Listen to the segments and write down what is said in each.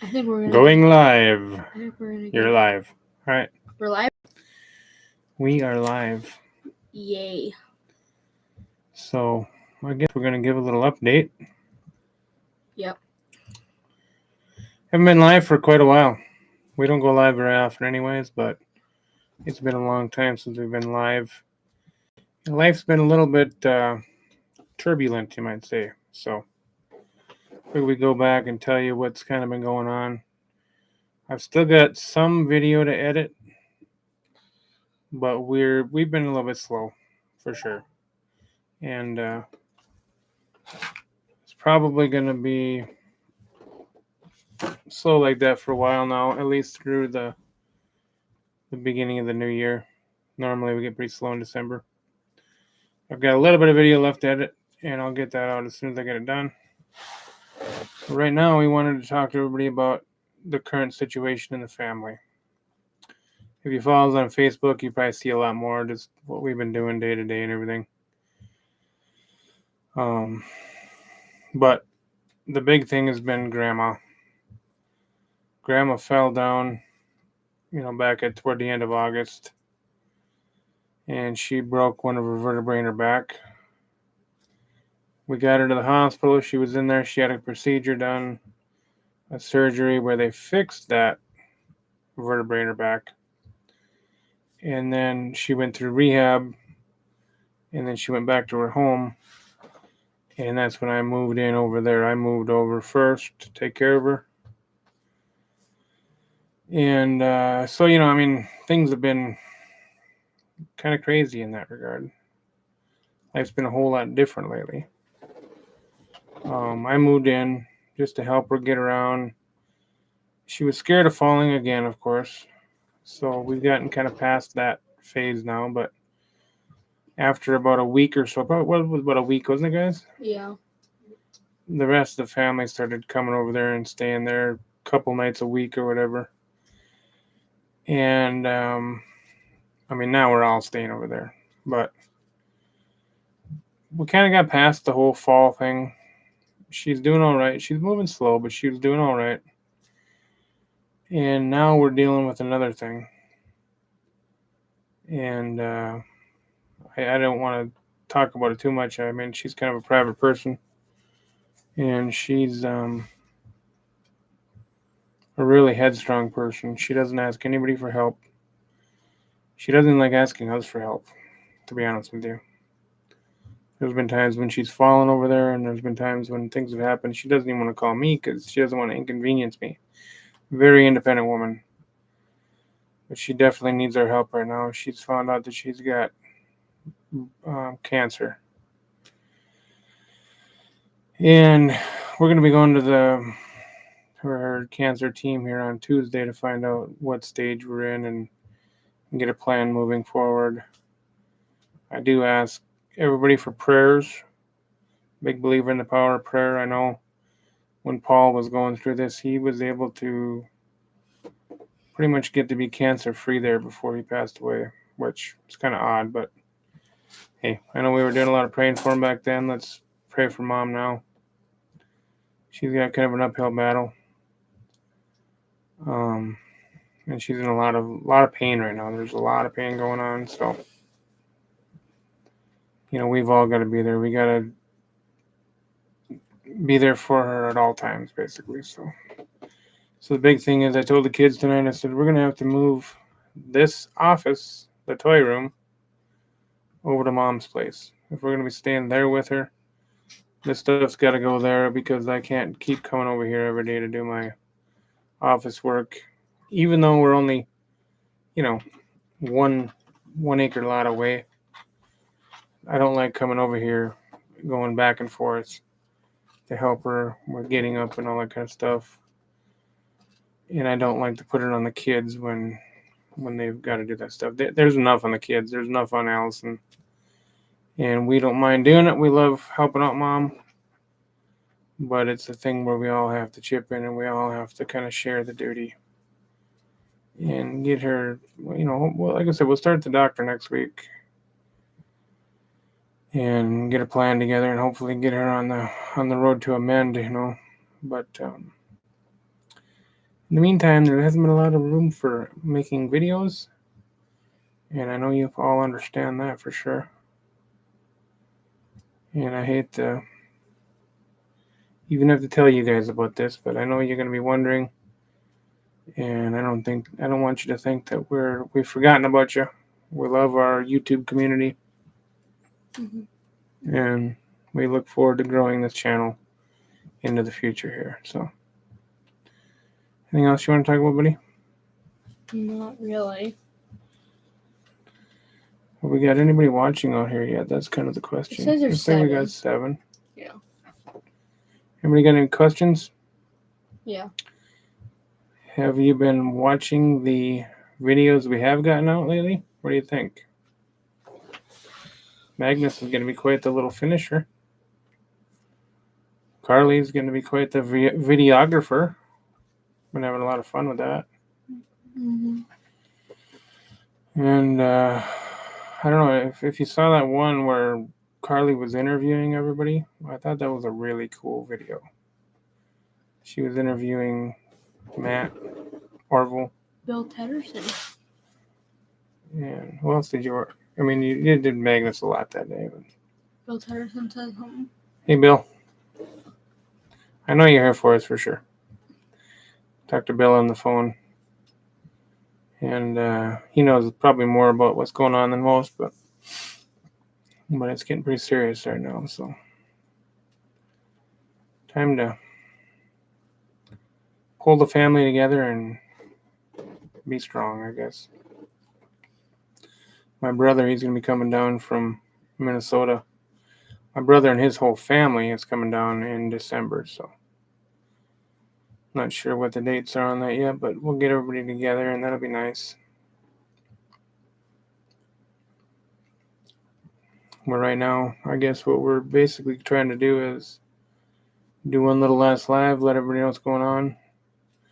I think we're gonna Going live. I think we're gonna You're live. All right. We're live. We are live. Yay! So I guess we're gonna give a little update. Yep. Haven't been live for quite a while. We don't go live very often, anyways, but it's been a long time since we've been live. Life's been a little bit turbulent, you might say. So we go back and tell you what's kind of been going on. I've still got some video to edit, but we've been a little bit slow, for sure. And it's probably going to be slow like that for a while now, at least through the beginning of the new year. Normally we get pretty slow in December. I've got a little bit of video left to edit, and I'll get that out as soon as I get it done. But right now we wanted to talk to everybody about the current situation in the family. If you follow us on Facebook, you probably see a lot more just what we've been doing day to day and everything. But the big thing has been Grandma. Grandma fell down, back toward the end of August, and she broke one of her vertebrae in her back. We got her to the hospital. She was in there. She had a procedure done, a surgery where they fixed that vertebrae in her back. And then she went through rehab, and then she went back to her home. And that's when I moved in over there. I moved over first to take care of her. And so, things have been kind of crazy in that regard. Life's been a whole lot different lately. I moved in just to help her get around. She was scared of falling again, of course. So we've gotten kind of past that phase now. But after about a week or so, about a week, wasn't it, guys? Yeah. The rest of the family started coming over there and staying there a couple nights a week or whatever. And, now we're all staying over there. But we kind of got past the whole fall thing. She's doing all right. She's moving slow, but she was doing all right. And now we're dealing with another thing. And I don't want to talk about it too much. I mean, she's kind of a private person. And she's a really headstrong person. She doesn't ask anybody for help. She doesn't like asking us for help, to be honest with you. There's been times when she's fallen over there, and there's been times when things have happened. She doesn't even want to call me because she doesn't want to inconvenience me. Very independent woman. But she definitely needs our help right now. She's found out that she's got cancer. And we're going to be going to her cancer team here on Tuesday to find out what stage we're in and get a plan moving forward. I do ask everybody for prayers. Big believer in the power of prayer. I know when Paul was going through this, he was able to pretty much get to be cancer free there before he passed away, which is kind of odd, but hey, I know we were doing a lot of praying for him back then. Let's pray for Mom now. She's got kind of an uphill battle. And she's in a lot of pain right now. There's a lot of pain going on, so we've all got to be there. We got to be there for her at all times, basically. So the big thing is, I told the kids tonight, I said, we're going to have to move this office, the toy room, over to Mom's place. If we're going to be staying there with her, this stuff's got to go there because I can't keep coming over here every day to do my office work, even though we're only, 1 acre lot away. I don't like coming over here, going back and forth to help her with getting up and all that kind of stuff. And I don't like to put it on the kids when they've got to do that stuff. There's enough on the kids. There's enough on Allison. And we don't mind doing it. We love helping out Mom. But it's a thing where we all have to chip in and we all have to kind of share the duty. And get her, well, like I said, we'll start the doctor next week. And get a plan together and hopefully get her on the road to amend, But In the meantime, there hasn't been a lot of room for making videos, and I know you all understand that for sure. And I hate to even have to tell you guys about this, but I know you're going to be wondering, and I don't want you to think that we've forgotten about you. We love our YouTube community, and we look forward to growing this channel into the future here. So, anything else you want to talk about, buddy? Not really. Have we got anybody watching out here yet? That's kind of the question. It says there's Looks like we got 7. 7. Yeah. Anybody got any questions? Yeah. Have you been watching the videos we have gotten out lately? What do you think? Magnus is going to be quite the little finisher. Carly's going to be quite the videographer. Been having a lot of fun with that. Mm-hmm. And I don't know if you saw that one where Carly was interviewing everybody. I thought that was a really cool video. She was interviewing Matt Orville. Bill Tedderson. And who else did you work? I mean, you did Magnus a lot that day. But... Bill Tedderson said something. Hey, Bill. I know you're here for us for sure. Talk to Bill on the phone. And he knows probably more about what's going on than most, but it's getting pretty serious right now. So time to pull the family together and be strong, I guess. My brother, he's going to be coming down from Minnesota. My brother and his whole family is coming down in December, so not sure what the dates are on that yet, but we'll get everybody together and that'll be nice. But right now, I guess what we're basically trying to do is do one little last live, let everybody know what's going on.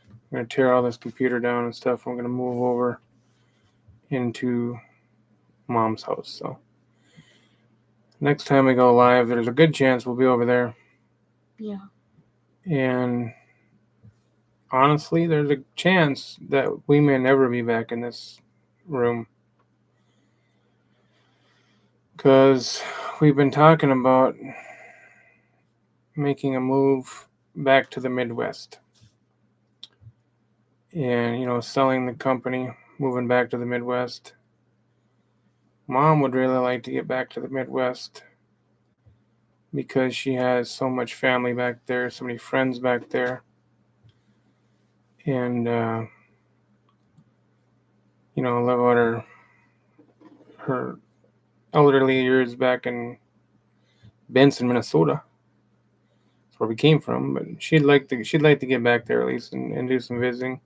I'm going to tear all this computer down and stuff. I'm going to move over into Mom's house. So next time we go live, there's a good chance we'll be over there. Yeah. And honestly, there's a chance that we may never be back in this room. Because we've been talking about making a move back to the Midwest. And, selling the company, moving back to the Midwest. Mom would really like to get back to the Midwest because she has so much family back there, so many friends back there. And, live out her elderly years back in Benson, Minnesota. That's where we came from, but she'd like to get back there at least and do some visiting.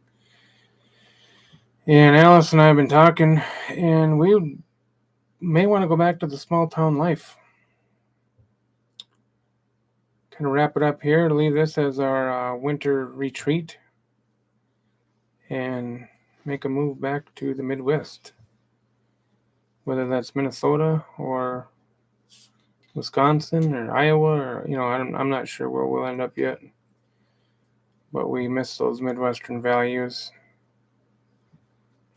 And Alice and I have been talking, and we may want to go back to the small town life. Kind of wrap it up here to leave this as our winter retreat and make a move back to the Midwest, whether that's Minnesota or Wisconsin or Iowa or I'm not sure where we'll end up yet, but we miss those Midwestern values.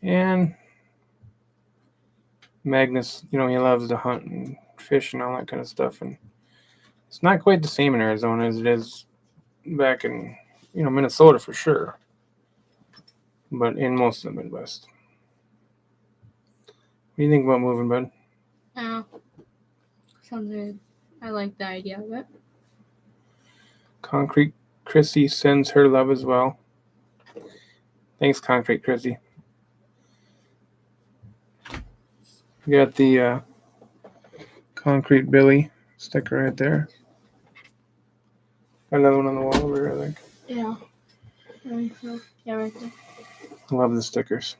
And Magnus, he loves to hunt and fish and all that kind of stuff, and it's not quite the same in Arizona as it is back in Minnesota for sure, but in most of the Midwest. What do you think about moving, bud? Sounds good. I like the idea of it. Concrete Chrissy sends her love as well. Thanks, Concrete Chrissy. You got the Concrete Billy sticker right there. Another one on the wall over here, I think. Yeah. Yeah, right there. I love the stickers.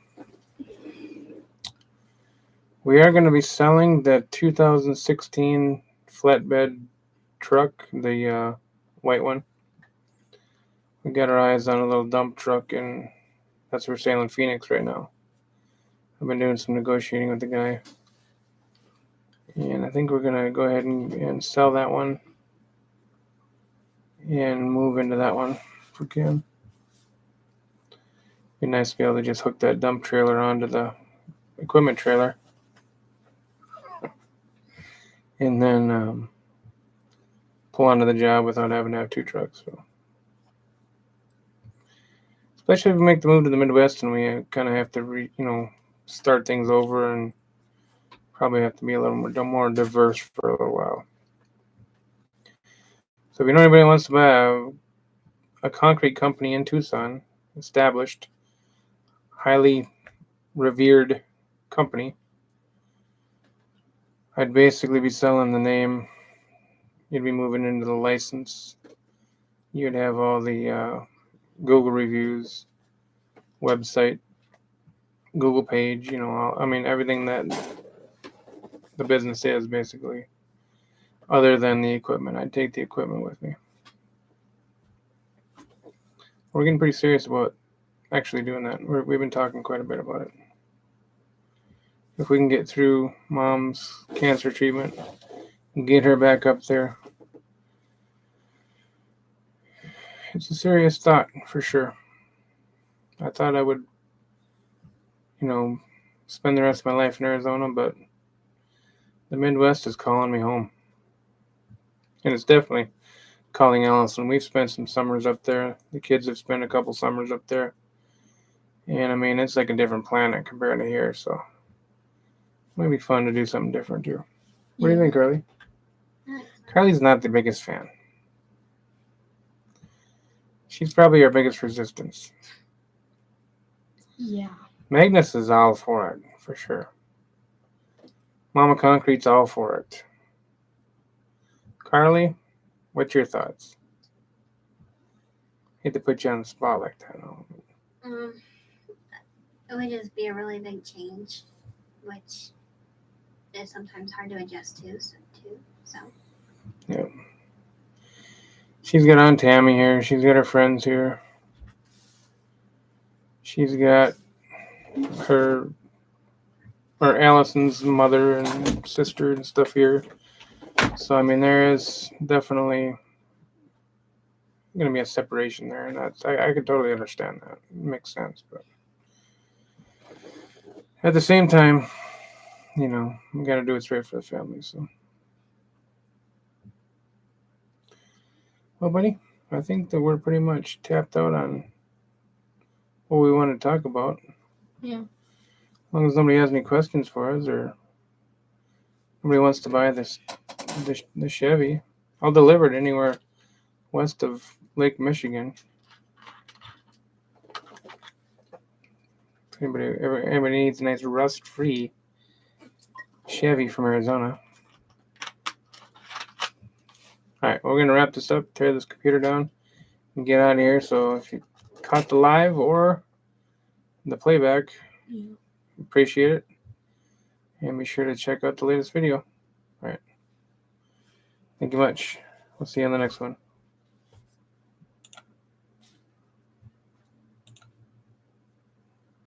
We are going to be selling the 2016 flatbed truck, the white one. We got our eyes on a little dump truck, and that's for sale in Phoenix right now. I've been doing some negotiating with the guy. And I think we're going to go ahead and sell that one and move into that one if we can. Be nice to be able to just hook that dump trailer onto the equipment trailer, and then pull onto the job without having to have 2 trucks. So, especially if we make the move to the Midwest and we kind of have to start things over and probably have to be a little more diverse for a little while. So if you know anybody who wants to buy a concrete company in Tucson, established, highly revered company, I'd basically be selling the name. You'd be moving into the license. You'd have all the Google reviews, website, Google page, everything that the business is basically, other than the equipment. I'd take the equipment with me. We're getting pretty serious about actually doing that. We've been talking quite a bit about it. If we can get through Mom's cancer treatment and get her back up there, it's a serious thought for sure. I thought I would, spend the rest of my life in Arizona, but the Midwest is calling me home. And it's definitely calling Allison. We've spent some summers up there. The kids have spent a couple summers up there. And it's like a different planet compared to here, so it might be fun to do something different too. What do you think, Carly? Carly's not the biggest fan. She's probably our biggest resistance. Yeah. Magnus is all for it, for sure. Mama Concrete's all for it. Carly, what's your thoughts? Hate to put you on the spot like that. It would just be a really big change, which is sometimes hard to adjust to. So. Yeah. She's got Aunt Tammy here. She's got her friends here. She's got her Allison's mother and sister and stuff here. So there is definitely going to be a separation there, and I could totally understand that. It makes sense, but at the same time, we got to do what's right for the family. So, well, buddy, I think that we're pretty much tapped out on what we want to talk about. Yeah. As long as nobody has any questions for us or nobody wants to buy the Chevy, I'll deliver it anywhere west of Lake Michigan. If anybody needs a nice rust-free Chevy from Arizona. All right, we're going to wrap this up, tear this computer down, and get out of here. So if you caught the live or the playback, appreciate it. And be sure to check out the latest video. All right. Thank you much. We'll see you on the next one.